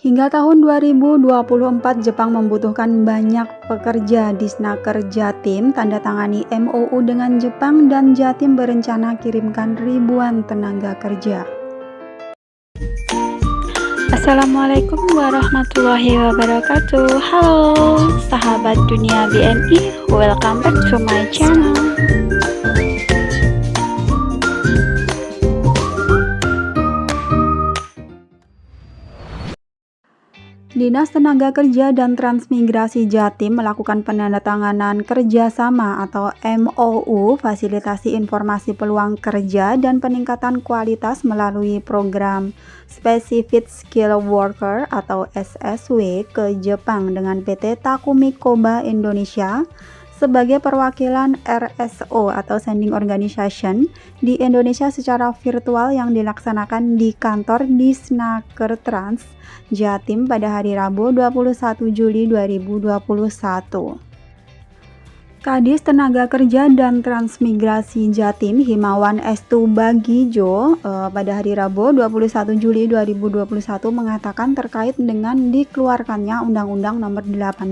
Hingga tahun 2024, Jepang membutuhkan banyak pekerja di Snaker Jatim tanda tangani MOU dengan Jepang dan Jatim berencana kirimkan ribuan tenaga kerja. Assalamualaikum warahmatullahi wabarakatuh. Halo sahabat dunia BNI, welcome back to my channel. Dinas Tenaga Kerja dan Transmigrasi Jatim melakukan penandatanganan kerjasama atau MOU fasilitasi informasi peluang kerja dan peningkatan kualitas melalui program Specific Skill Worker atau SSW ke Jepang dengan PT Takumi Koba Indonesia sebagai perwakilan RSO atau Sending Organization di Indonesia secara virtual yang dilaksanakan di kantor di Snaker Trans Jatim pada hari Rabu 21 Juli 2021. Kadis Tenaga Kerja dan Transmigrasi Jatim Himawan Estubagijo pada hari Rabu 21 Juli 2021 mengatakan terkait dengan dikeluarkannya Undang-Undang Nomor 18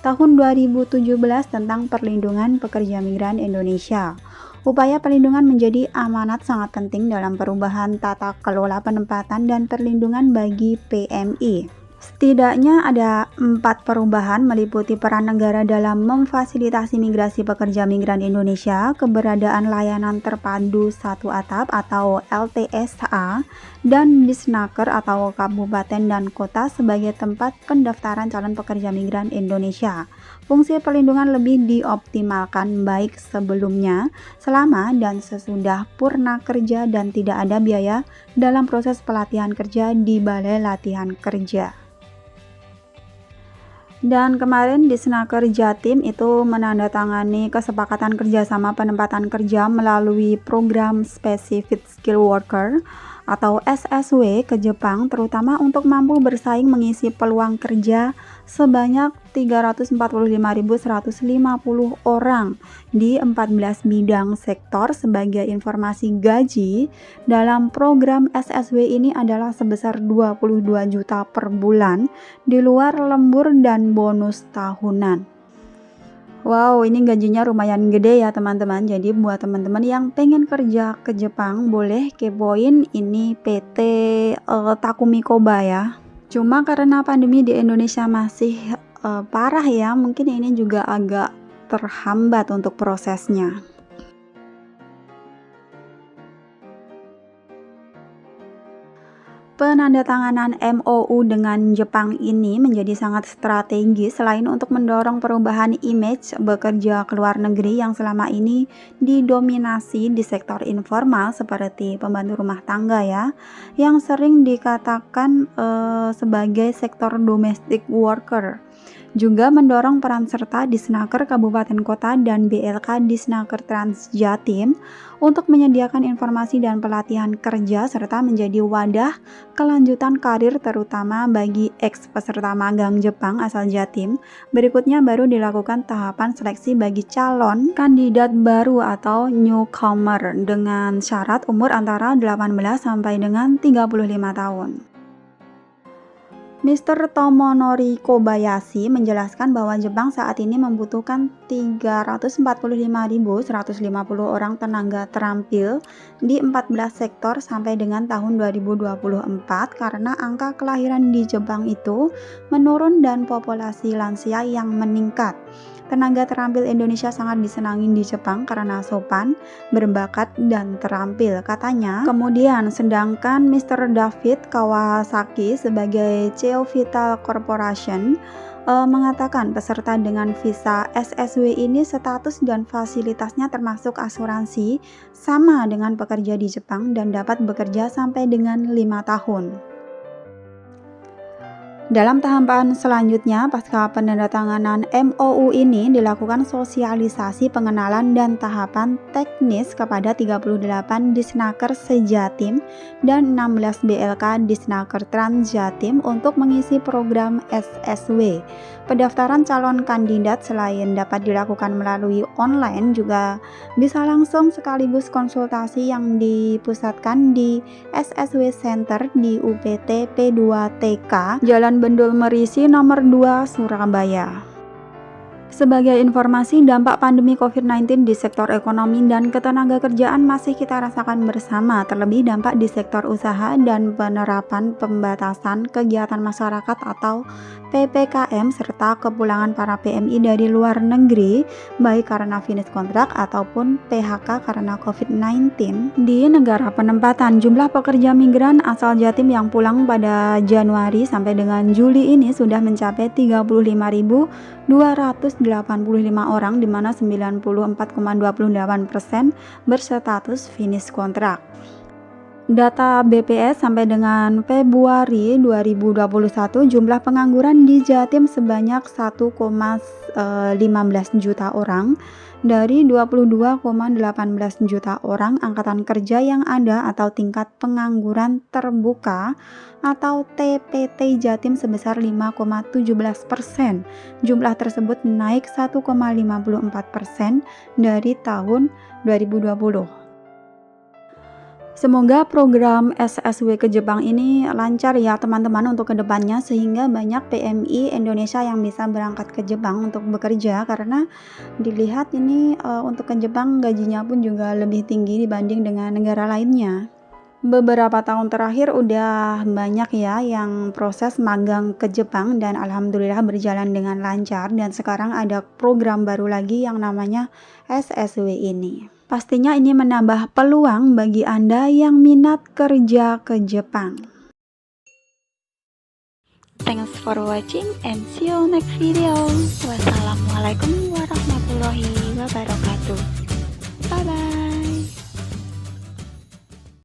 Tahun 2017 tentang Perlindungan Pekerja Migran Indonesia. Upaya perlindungan menjadi amanat sangat penting dalam perubahan tata kelola penempatan dan perlindungan bagi PMI. Setidaknya ada 4 perubahan meliputi peran negara dalam memfasilitasi migrasi pekerja migran Indonesia, keberadaan layanan terpadu satu atap atau LTSA, dan Disnaker atau kabupaten dan kota sebagai tempat pendaftaran calon pekerja migran Indonesia. Fungsi perlindungan lebih dioptimalkan baik sebelumnya, selama dan sesudah purna kerja dan tidak ada biaya dalam proses pelatihan kerja di Balai Latihan Kerja. Dan kemarin di Snaker Jatim itu menandatangani kesepakatan kerjasama penempatan kerja melalui program Specific Skill Worker atau SSW ke Jepang, terutama untuk mampu bersaing mengisi peluang kerja sebanyak 345.150 orang di 14 bidang sektor. Sebagai informasi, gaji dalam program SSW ini adalah sebesar 22 juta per bulan di luar lembur dan bonus tahunan. Wow, ini gajinya lumayan gede ya teman-teman. Jadi buat teman-teman yang pengen kerja ke Jepang, boleh kepoin ini PT Takumi Koba ya. Cuma karena pandemi di Indonesia masih parah ya, mungkin ini juga agak terhambat untuk prosesnya. Penandatanganan MOU dengan Jepang ini menjadi sangat strategis selain untuk mendorong perubahan image bekerja ke luar negeri yang selama ini didominasi di sektor informal seperti pembantu rumah tangga ya, yang sering dikatakan sebagai sektor domestic worker. Juga mendorong peran serta di Snaker Kabupaten Kota dan BLK di Snaker Trans Jatim untuk menyediakan informasi dan pelatihan kerja serta menjadi wadah kelanjutan karir terutama bagi peserta magang Jepang asal Jatim. Berikutnya baru dilakukan tahapan seleksi bagi calon kandidat baru atau newcomer dengan syarat umur antara 18 sampai dengan 35 tahun. Mr. Tomonori Kobayashi menjelaskan bahwa Jepang saat ini membutuhkan 345.150 orang tenaga terampil di 14 sektor sampai dengan tahun 2024 karena angka kelahiran di Jepang itu menurun dan populasi lansia yang meningkat. Tenaga terampil Indonesia sangat disenangi di Jepang karena sopan, berbakat, dan terampil, katanya. Kemudian, sedangkan Mr. David Kawasaki sebagai CEO Vital Corporation mengatakan peserta dengan visa SSW ini status dan fasilitasnya termasuk asuransi sama dengan pekerja di Jepang dan dapat bekerja sampai dengan 5 tahun. Dalam tahapan selanjutnya, pasca penandatanganan MOU ini dilakukan sosialisasi pengenalan dan tahapan teknis kepada 38 Disnaker se-Jatim dan 16 BLK Disnaker Trans-Jatim untuk mengisi program SSW. Pendaftaran calon kandidat selain dapat dilakukan melalui online juga bisa langsung sekaligus konsultasi yang dipusatkan di SSW Center di UPT P2TK Jalan Bendul Merisi nomor 2 Surabaya. Sebagai informasi, dampak pandemi COVID-19 di sektor ekonomi dan ketenagakerjaan masih kita rasakan bersama, terlebih dampak di sektor usaha dan penerapan pembatasan kegiatan masyarakat atau PPKM serta kepulangan para PMI dari luar negeri, baik karena finish kontrak ataupun PHK karena COVID-19. Di negara penempatan, jumlah pekerja migran asal Jatim yang pulang pada Januari sampai dengan Juli ini sudah mencapai 35.285 orang, di mana 94,28% berstatus finish kontrak. Data BPS sampai dengan Februari 2021, jumlah pengangguran di Jatim sebanyak 1,15 juta orang dari 22,18 juta orang angkatan kerja yang ada atau tingkat pengangguran terbuka atau TPT Jatim sebesar 5,17%. Jumlah tersebut naik 1,54% dari tahun 2020. Semoga program SSW ke Jepang ini lancar ya teman-teman untuk kedepannya, sehingga banyak PMI Indonesia yang bisa berangkat ke Jepang untuk bekerja, karena dilihat ini untuk ke Jepang gajinya pun juga lebih tinggi dibanding dengan negara lainnya. Beberapa tahun terakhir udah banyak ya yang proses magang ke Jepang dan alhamdulillah berjalan dengan lancar, dan sekarang ada program baru lagi yang namanya SSW ini. Pastinya ini menambah peluang bagi Anda yang minat kerja ke Jepang. Thanks for watching and see you next video. Wassalamualaikum warahmatullahi wabarakatuh. Bye bye.